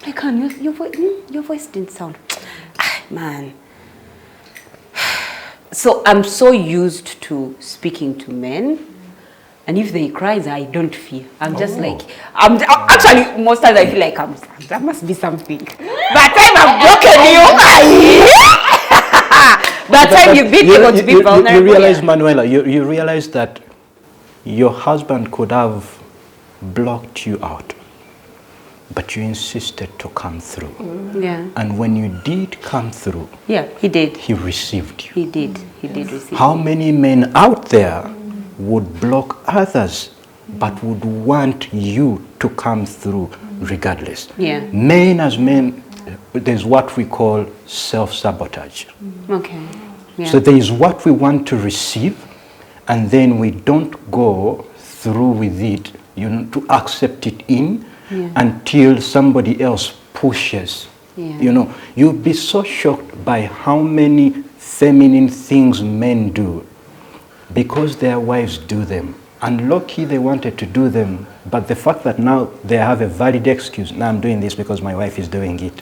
I can't. Your voice didn't sound. Man. So I'm so used to speaking to men, and if they cry, I don't fear. I'm just like, actually, most times I feel like that must be something. By the time I've broken you, by the time you've been able to be vulnerable. You realize, Manuela, you realize that your husband could have blocked you out, but you insisted to come through. Yeah. And when you did come through, Yeah, he did. he received you. He did receive. How many men out there would block others, but would want you to come through regardless? Yeah. Men as men, there's what we call self-sabotage. Okay. Yeah. So there is what we want to receive, and then we don't go through with it, to accept it in, until somebody else pushes. Yeah. You'll be so shocked by how many feminine things men do because their wives do them. And lucky they wanted to do them, but the fact that now they have a valid excuse, now I'm doing this because my wife is doing it,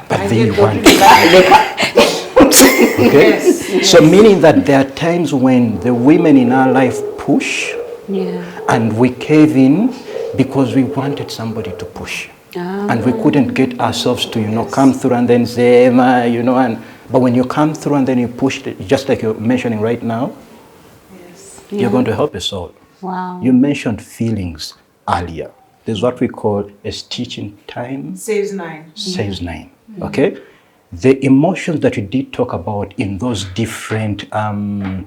but they want okay? So meaning that there are times when the women in our life push, and we cave in because we wanted somebody to push. And we couldn't get ourselves to, come through and then say, but when you come through and then you push, just like you're mentioning right now, you're going to help us all. Wow. You mentioned feelings earlier. There's what we call a stitch in time. Saves 9. Saves 9. Okay? The emotions that you did talk about in those different notes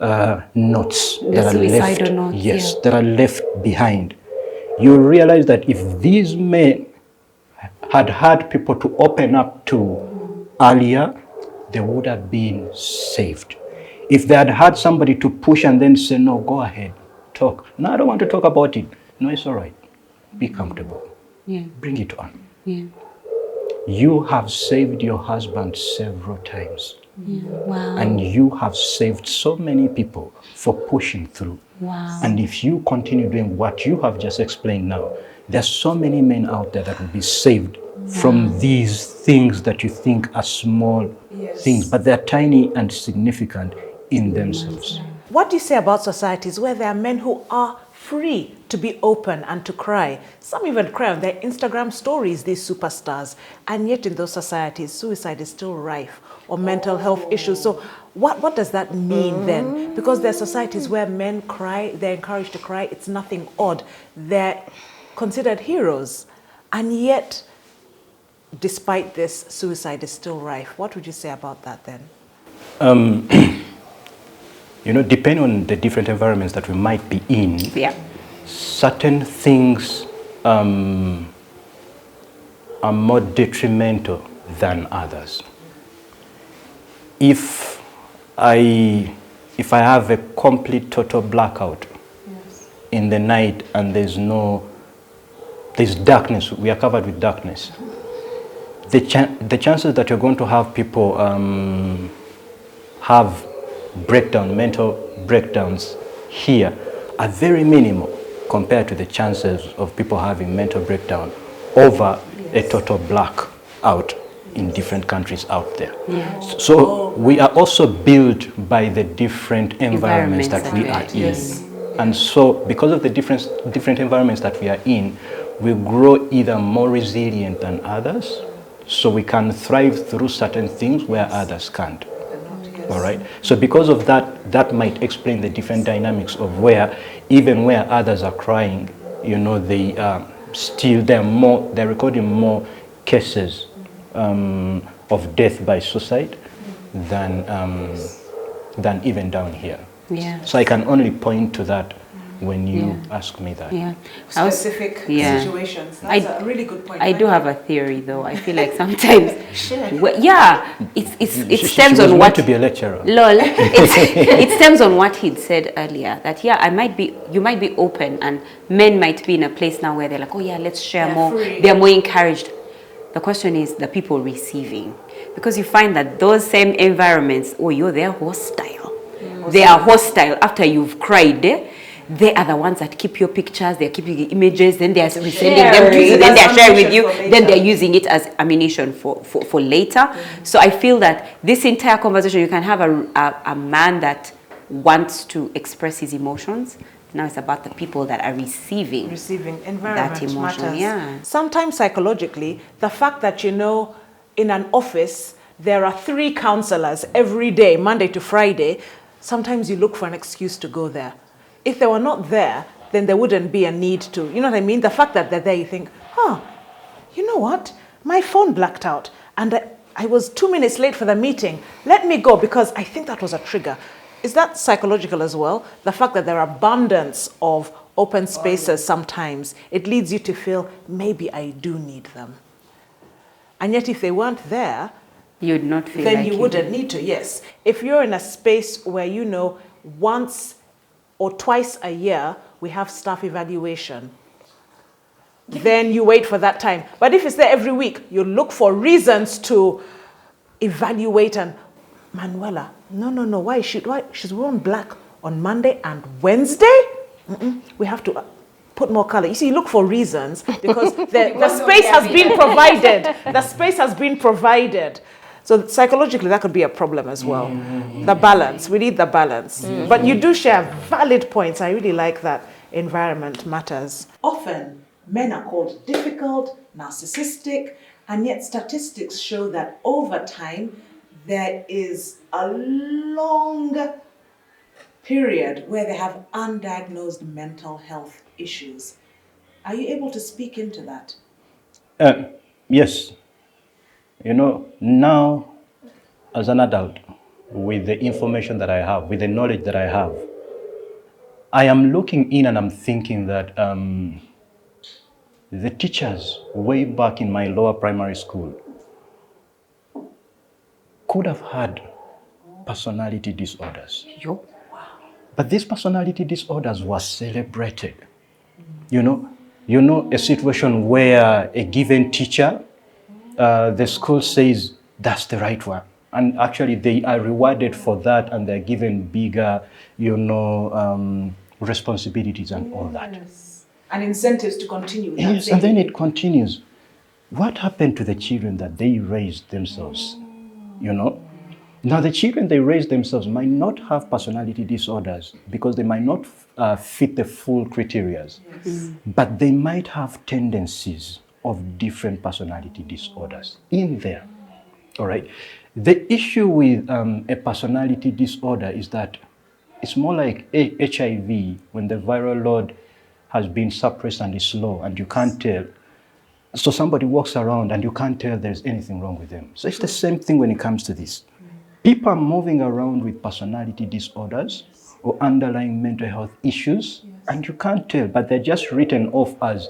that are left, notes, yes, that are left behind, you realize that if these men had people to open up to earlier, they would have been saved. If they had had somebody to push and then say, no, go ahead, talk. No, I don't want to talk about it. No, it's all right. Be comfortable. Bring it on. You have saved your husband several times. Wow. And you have saved so many people for pushing through. Wow. And if you continue doing what you have just explained now, there's so many men out there that will be saved from these things that you think are small things, but they're tiny and significant in themselves. What do you say about societies where there are men who are free to be open and to cry? Some even cry on their Instagram stories, these superstars. And yet in those societies, suicide is still rife, or mental health issues. So what does that mean then? Because there are societies where men cry, they're encouraged to cry, it's nothing odd. They're considered heroes. And yet, despite this, suicide is still rife. What would you say about that then? Depending on the different environments that we might be in, certain things are are more detrimental than others. If I have a complete total blackout in the night and there's darkness, we are covered with darkness, the chances that you're going to have people have mental breakdowns here are very minimal compared to the chances of people having mental breakdown over a total blackout in different countries out there. So we are also built by the different environments that we are in. And so because of the different environments that we are in, we grow either more resilient than others, so we can thrive through certain things where others can't. All right. So because of that, that might explain the different dynamics of even where others are crying, you know, they're recording more cases of death by suicide than even down here. So I can only point to that when you ask me that. Specific situations. That's a really good point. I do have a theory, though. I feel like sometimes, it stems on what to be a lecturer. Lol. It stems on what he'd said earlier. That you might be open, and men might be in a place now where they're like, oh yeah, let's share more. Free. They're more encouraged. The question is the people receiving, because you find that those same environments, they're hostile. They are hostile after you've cried. They are the ones that keep your pictures, they're keeping the images, then they're sending them to you, then they're sharing with you, then they're using it as ammunition for later. So I feel that this entire conversation, you can have a man that wants to express his emotions. Now it's about the people that are receiving environment that emotion. Matters. Sometimes psychologically, the fact that, you know, in an office, there are 3 counselors every day, Monday to Friday, sometimes you look for an excuse to go there. If they were not there, then there wouldn't be a need to. You know what I mean? The fact that they're there, you think, you know what? My phone blacked out and I was 2 minutes late for the meeting. Let me go, because I think that was a trigger. Is that psychological as well? The fact that there are abundance of open spaces sometimes, it leads you to feel, maybe I do need them. And yet if they weren't there, you'd not feel then like you wouldn't need to, yes. If you're in a space where, you know, once or twice a year we have staff evaluation, then you wait for that time. But if it's there every week, you look for reasons to evaluate. And Manuela, no, why she's worn black on Monday and Wednesday? We have to put more color. You see, you look for reasons because the space has been provided. The space has been provided. So psychologically, that could be a problem as well. The balance, we need the balance. But you do share valid points. I really like that. Environment matters. Often, men are called difficult, narcissistic, and yet statistics show that over time, there is a long period where they have undiagnosed mental health issues. Are you able to speak into that? Yes. You know, now as an adult, with the information that I have, with the knowledge that I have, I am looking in and I'm thinking that the teachers way back in my lower primary school could have had personality disorders. But these personality disorders were celebrated. You know, a situation where a given teacher, the school says that's the right one, and actually they are rewarded for that, and they're given bigger, responsibilities and all that. And incentives to continue. Yes, and then it continues. What happened to the children that they raised themselves? You know, now the children they raised themselves might not have personality disorders because they might not fit the full criteria, but they might have tendencies of different personality disorders in there. All right. The issue with a personality disorder is that it's more like HIV when the viral load has been suppressed and is low and you can't tell. So somebody walks around and you can't tell there's anything wrong with them. So it's the same thing when it comes to this. People are moving around with personality disorders or underlying mental health issues, and you can't tell, but they're just written off as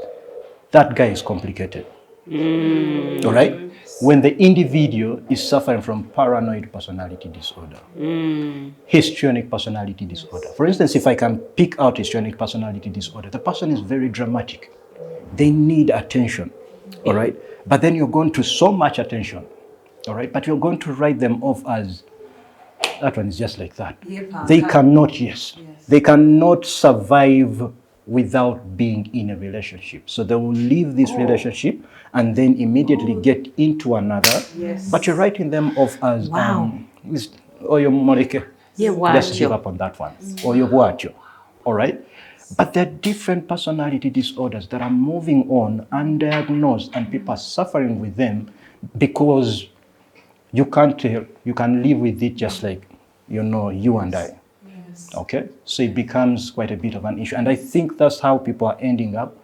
that guy is complicated. All right? When the individual is suffering from paranoid personality disorder, histrionic personality disorder. For instance, if I can pick out histrionic personality disorder, the person is very dramatic. They need attention, all right? But then you're going to so much attention, all right? But you're going to write them off as, that one is just like that. They cannot, they cannot survive without being in a relationship. So they will leave this relationship and then immediately get into another. But you're writing them off as, or your moleke. Let's give up on that one. Or your wacho. All right? But there are different personality disorders that are moving on undiagnosed, and people are suffering with them because you can't tell, you can live with it just like, you know, you and I. Okay? So it becomes quite a bit of an issue. And I think that's how people are ending up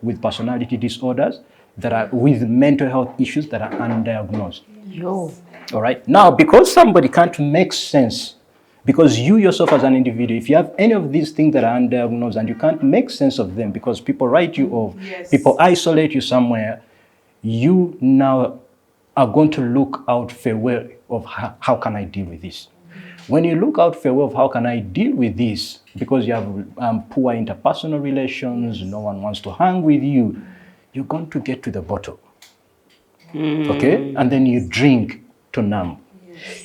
with personality disorders that are with mental health issues that are undiagnosed. All right? Now, because somebody can't make sense, because you yourself as an individual, if you have any of these things that are undiagnosed and you can't make sense of them because people write you off, people isolate you somewhere, you now are going to look out for a way of how can I deal with this? When you look out for a way of how can I deal with this, because you have poor interpersonal relations, no one wants to hang with you, you're going to get to the bottle. Okay? And then you drink to numb.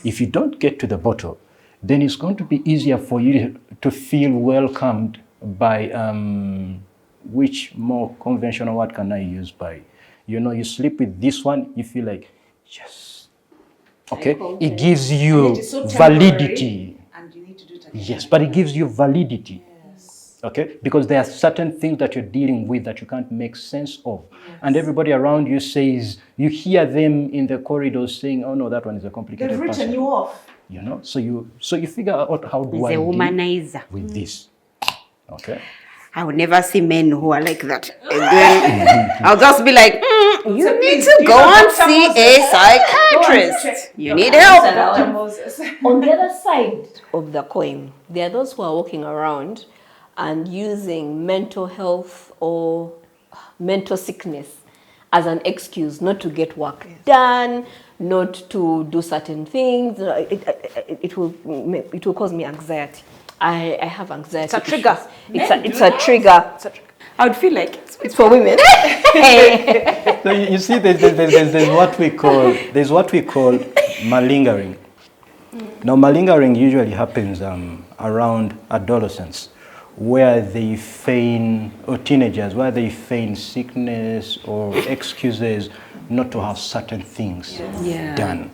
If you don't get to the bottle, then it's going to be easier for you to feel welcomed by, which more conventional word can I use by? You know, you sleep with this one, you feel like, yes. Okay? It gives you validity. And you need to do it again. Yes, but it gives you validity. Okay? Because there are certain things that you're dealing with that you can't make sense of. And everybody around you says, you hear them in the corridors saying, oh no, that one is a complicated person. They've written you off. You know, so you figure out how do I deal with this. Okay. I would never see men who are like that. And then I'll just be like, you need to go and see a psychiatrist. You need help. On the other side of the coin, there are those who are walking around and using mental health or mental sickness as an excuse not to get work done, not to do certain things. It will cause me anxiety. I have anxiety. It's a trigger. It's a trigger. I would feel like it's for women. So you see, there's what we call malingering. Now, malingering usually happens around adolescents, where they feign, or teenagers, where they feign sickness or excuses not to have certain things done.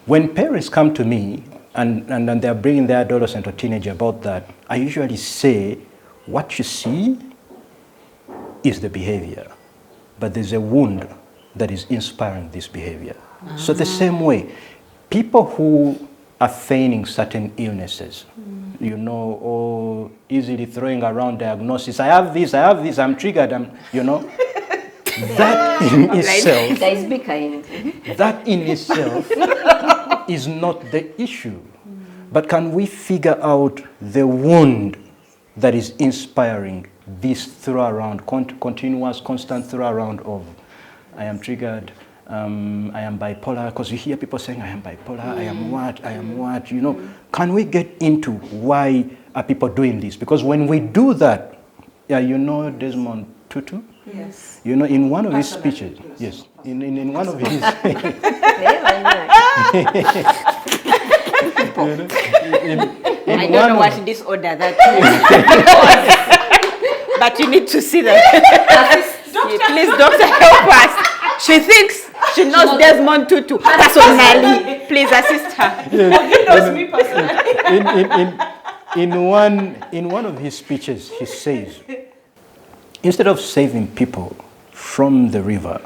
When parents come to me and they're bringing their adolescent or teenager about that, I usually say, what you see is the behavior, but there's a wound that is inspiring this behavior. So the same way, people who are feigning certain illnesses, you know, or easily throwing around diagnosis, I have this, I'm triggered, you know, that in itself, that in itself is not the issue. But can we figure out the wound that is inspiring this throw around, continuous, constant throw around of, I am triggered, I am bipolar, because you hear people saying, I am bipolar, I am what, you know. Can we get into why are people doing this? Because when we do that, you know Desmond Tutu? Yes. You know, in one of his speeches, yes, in one of his... I don't know what disorder that is. But you need to see that. Please, doctor, help us. She thinks she knows Desmond Tutu personally. Please assist her. Yes. He knows me personally. In one of his speeches, he says, instead of saving people from the river,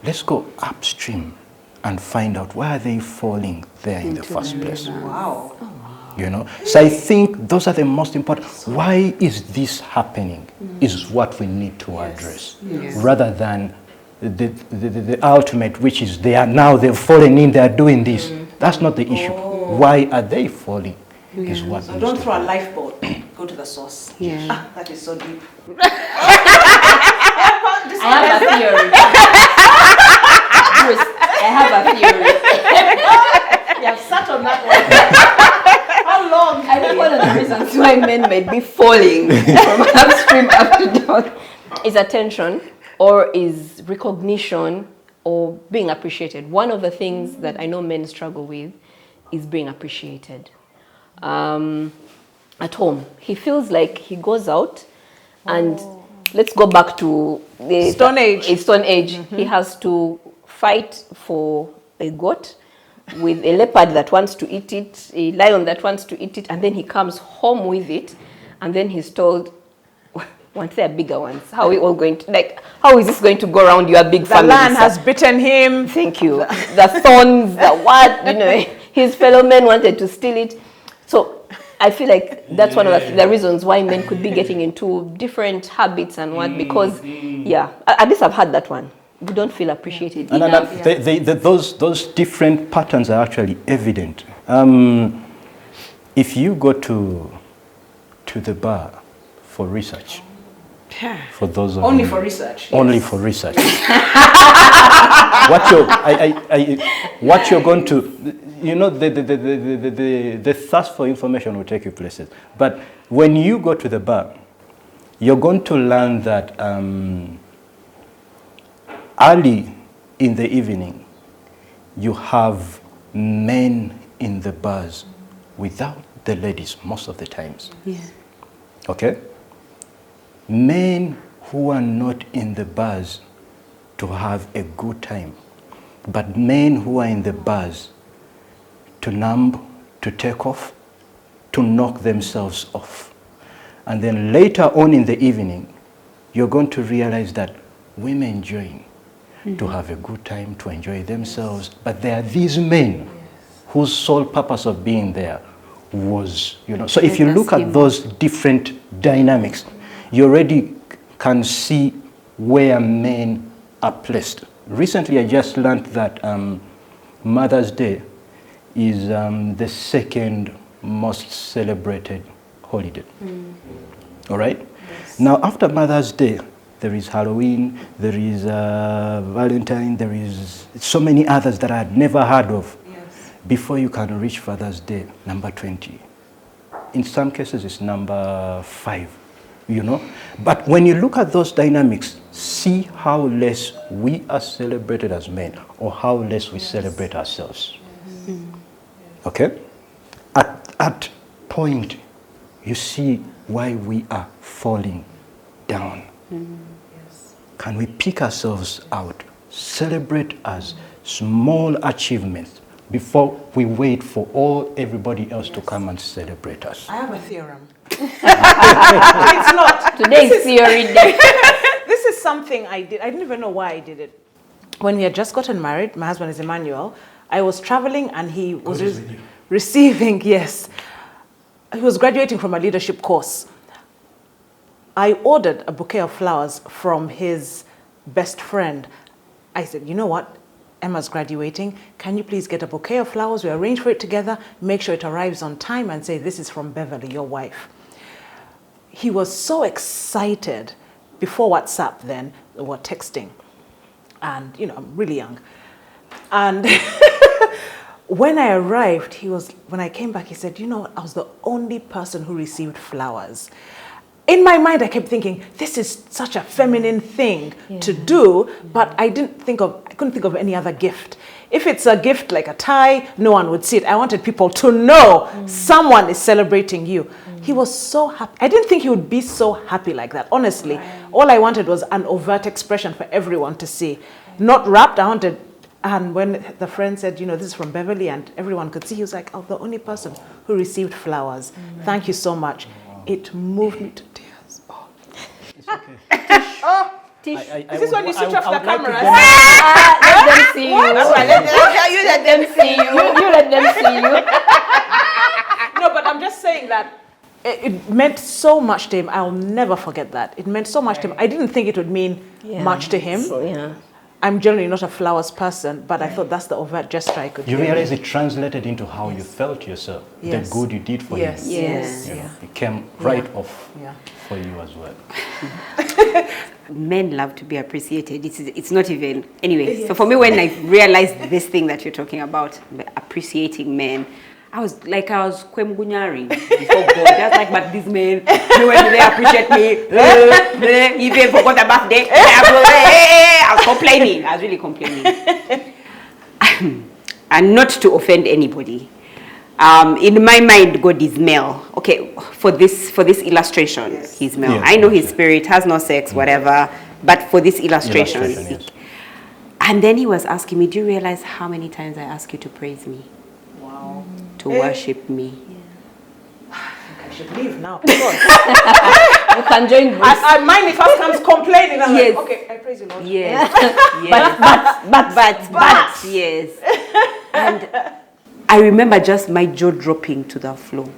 let's go upstream and find out why are they falling there in the first place. Wow. You know, so I think those are the most important. Why is this happening? Is what we need to address, rather than the ultimate, which is they've fallen in, they are doing this. That's not the issue. Why are they falling? Is what. So don't throw a lifeboat. Go to the source. Yeah. That is so deep. I have a theory. might be falling from upstream up to down. Is attention, or is recognition, or being appreciated. One of the things that I know men struggle with is being appreciated. At home, he feels like he goes out and let's go back to the Stone Age. Stone Age. He has to fight for a goat with a leopard that wants to eat it, a lion that wants to eat it, and then he comes home with it, and then he's told, once they're bigger ones, how are we all going to, like, how is this going to go around your big family? The lion has bitten him. Thank you. The thorns, the what, you know, his fellow men wanted to steal it. So I feel like that's one of the reasons why men could be getting into different habits and what, because, yeah, at least I've had that one. We don't feel appreciated enough. Those different patterns are actually evident. If you go to the bar for research, for those of Only you, for research. only yes. for research. What you're going to, you know, the thirst for information will take you places. But when you go to the bar, you're going to learn that early in the evening, you have men in the bars without the ladies most of the times. Yeah. Okay? Men who are not in the bars to have a good time, but men who are in the bars to numb, to take off, to knock themselves off. And then later on in the evening, you're going to realize that women enjoying to have a good time, to enjoy themselves, but there are these men whose sole purpose of being there was, you know, so if you look at those different dynamics, you already can see where men are placed. Recently, I just learned that Mother's Day is the second most celebrated holiday. All right? Yes. Now, after Mother's Day, there is Halloween, there is Valentine, there is so many others that I had never heard of. Yes. Before you can reach Father's Day, number 20. In some cases, it's number 5. You know, but when you look at those dynamics, see how less we are celebrated as men, or how less we celebrate ourselves. Okay? At point, you see why we are falling down. Can we pick ourselves out, celebrate as small achievements before we wait for everybody else to come and celebrate us? I have a theorem. It's not. Today is theory day. This is something I did. I didn't even know why I did it. When we had just gotten married, my husband is Emmanuel, I was traveling and he was receiving, yes, he was graduating from a leadership course. I ordered a bouquet of flowers from his best friend. I said, you know what? Emma's graduating. Can you please get a bouquet of flowers? We arrange for it together, make sure it arrives on time, and say, this is from Beverley, your wife. He was so excited. Before WhatsApp then, we were texting. And, you know, I'm really young. And when I arrived, when I came back, he said, you know what? I was the only person who received flowers. In my mind, I kept thinking, this is such a feminine thing to do, but I couldn't think of any other gift. If it's a gift like a tie, no one would see it. I wanted people to know someone is celebrating you. He was so happy. I didn't think he would be so happy like that, honestly. All I wanted was an overt expression for everyone to see. Not wrapped, I wanted, and when the friend said, you know, this is from Beverley, and everyone could see, he was like, oh, the only person who received flowers. Thank you so much. It moved me to tears. Oh. It's okay. Is this when you switch off the camera? Let them see you. Let them see you. You let them see you. No, but I'm just saying that it meant so much to him. I'll never forget that. It meant so much to him. I didn't think it would mean much to him. So, I'm generally not a flowers person, but I thought that's the overt gesture I could do. You realize it translated into how you felt yourself, the good you did for him. Yes. You know, it came right off for you as well. Men love to be appreciated. It's not even, anyway. So for me, when I realized this thing that you're talking about, appreciating men, I was kwemgunyari before God. That's like, but this man, no one they appreciate me. He even forgot the birthday. I was complaining. I was really complaining. And not to offend anybody. In my mind, God is male. Okay, for this illustration, he's male. Yes. I know his spirit has no sex, whatever. But for this illustration, Yes. And then he was asking me, do you realize how many times I ask you to praise me? Wow. To worship me? I should leave now. You can join Bruce. I mind if I comes complaining. I'm Yes. like, okay, I praise you, Lord. Yes. Yes. But yes. And I remember just my jaw dropping to the floor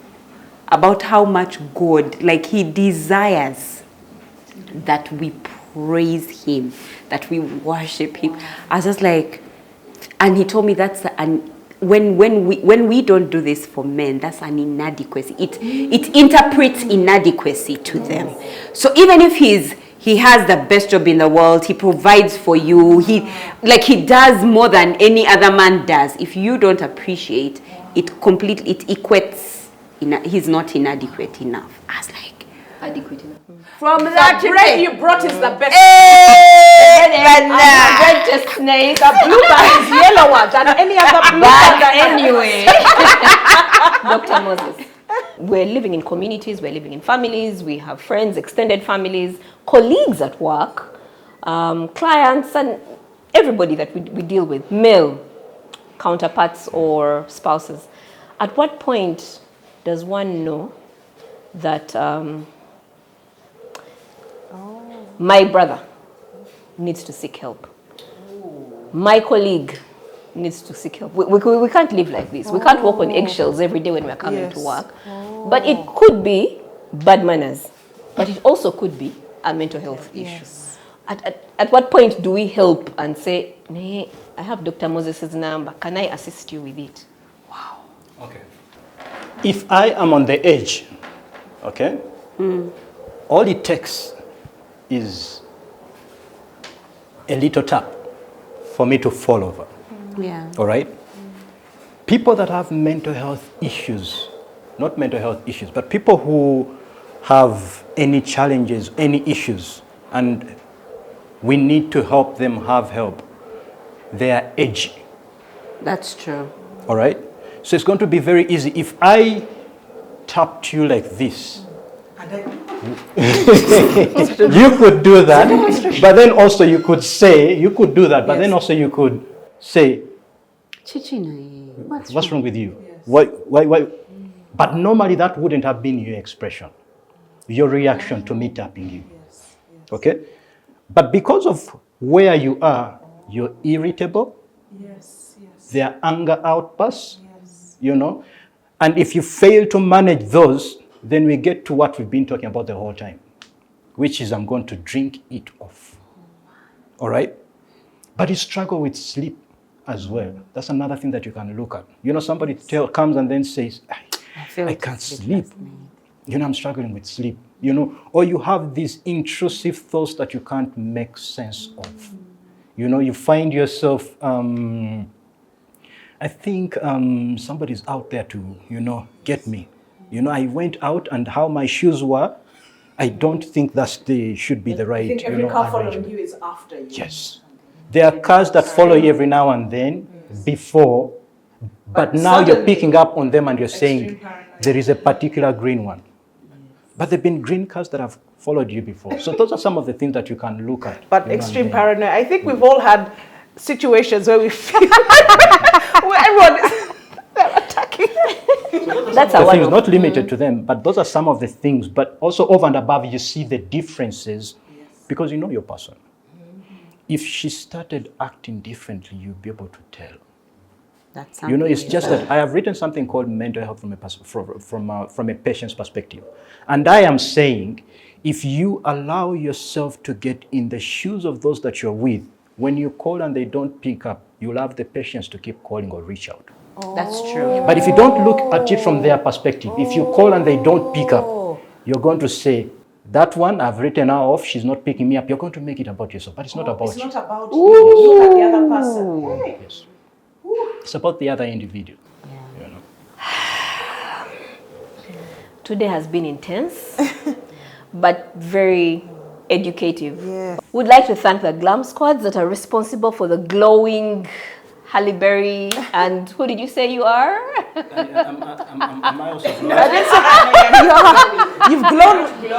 about how much God, like he desires that we praise him, that we worship him. I was just like, and he told me that's when we don't do this for men, that's an inadequacy. It interprets inadequacy to them. So even if he has the best job in the world, he provides for you, he does more than any other man does. If you don't appreciate it completely, it equates, he's not inadequate enough. I was like, Adequate enough. from The that bread you brought is the best. Just snake. The blueband is yellower than any other blueband. But anyway, Dr. Moses, we're living in communities, we're living in families, we have friends, extended families, colleagues at work, clients, and everybody that we deal with, male counterparts or spouses. At what point does one know that my brother needs to seek help? My colleague needs to seek help. We can't live like this. We can't walk on eggshells every day when we're coming to work. But it could be bad manners. But it also could be a mental health issue. At what point do we help and say, "Nee, I have Dr. Moses' number. Can I assist you with it?" Wow. Okay. If I am on the edge, okay, all it takes is a little tap for me to fall over. yeah. All right? People that have mental health issues, not mental health issues, but people who have any challenges, any issues, and we need to help them have help, they are edgy. That's true. All right? So it's going to be very easy. If I tapped you like this, you could do that, but then also you could do that, but then also you could say, what's wrong with you? Why? But normally that wouldn't have been your expression, your reaction to me tapping you. Okay? But because of where you are, you're irritable. There are anger outbursts, and if you fail to manage those, then we get to what we've been talking about the whole time, which is I'm going to drink it off. All right? But you struggle with sleep as well. That's another thing that you can look at. Somebody comes and then says, I can't sleep. I'm struggling with sleep. Or you have these intrusive thoughts that you can't make sense of. You find yourself, I think somebody's out there to, get me. I went out and how my shoes were, I don't think should be the right, I think every car following arrangement. you is after you. Yes. There are cars that follow you every now and then, before, but now you're suddenly, picking up on them and you're saying, extreme paranoia. there is a particular green one. But there have been green cars that have followed you before. So those are some of the things that you can look at. But extreme paranoia, I think we've all had situations where we feel where everyone is they're attacking. That's The a things one. not limited to them, but those are some of the things. But also over and above, you see the differences because you know your person. If she started acting differently, you'll be able to tell. That's It's just that I have written something called mental health from a patient's perspective. And I am saying, if you allow yourself to get in the shoes of those that you're with, when you call and they don't pick up, you'll have the patience to keep calling or reach out. That's true. But if you don't look at it from their perspective, if you call and they don't pick up, you're going to say, that one I've written her off, she's not picking me up. You're going to make it about yourself, but it's not about It's you. not about you. Look at the other person. Hey. Yes. It's about the other individual. Today has been intense, but very educative. Yeah. We'd like to thank the GLAM squads that are responsible for the glowing Halle Berry and who did you say you are? Am I also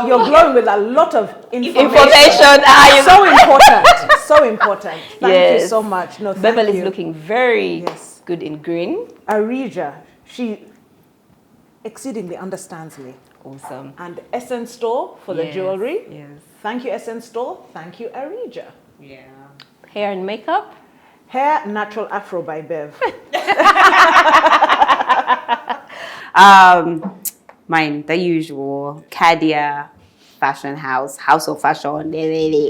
You're glowing with a lot of information. So important. So important. Thank you so much. No, thank Beverley's you. looking very Yes. good in green. Arija, she exceedingly understands me. Awesome. And Essence Store for the Yes, jewelry. yes. Thank you, Essence Store. Thank you, Arija. Yeah. Hair and makeup. Hair Natural Afro by Bev. Mine, the usual. Cadia, Fashion House, House of Fashion,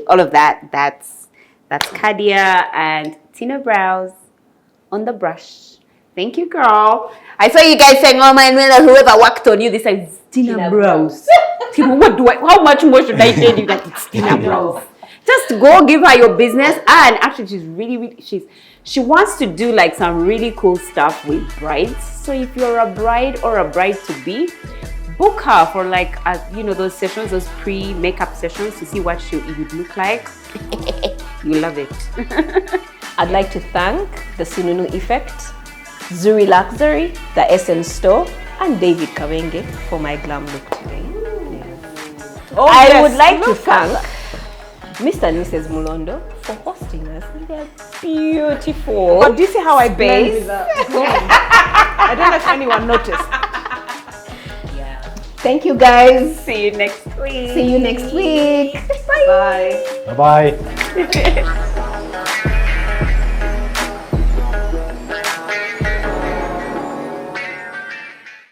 all of that. That's Cadia and Tina Brows on the brush. Thank you, girl. I saw you guys saying, oh, Manuela, whoever worked on you, this is Tina Brows. Tina, how much more should I tell you that it's Tina Brows? Just go give her your business. And actually, she's really, she wants to do like some really cool stuff with brides. So if you're a bride or a bride to be, book her for like, those sessions, those pre-makeup sessions to see what it would look like. You love it. I'd like to thank the Sununu Effect, Zuri Luxury, the Essence Store, and David Kabenge for my glam look today. Oh, I would like to thank Mr. and Mrs. Mulondo for hosting us in their beautiful But do you see how I blend space. with the I don't know if anyone noticed. Thank you guys. See you next week. See you next week. Bye. Bye. Bye-bye.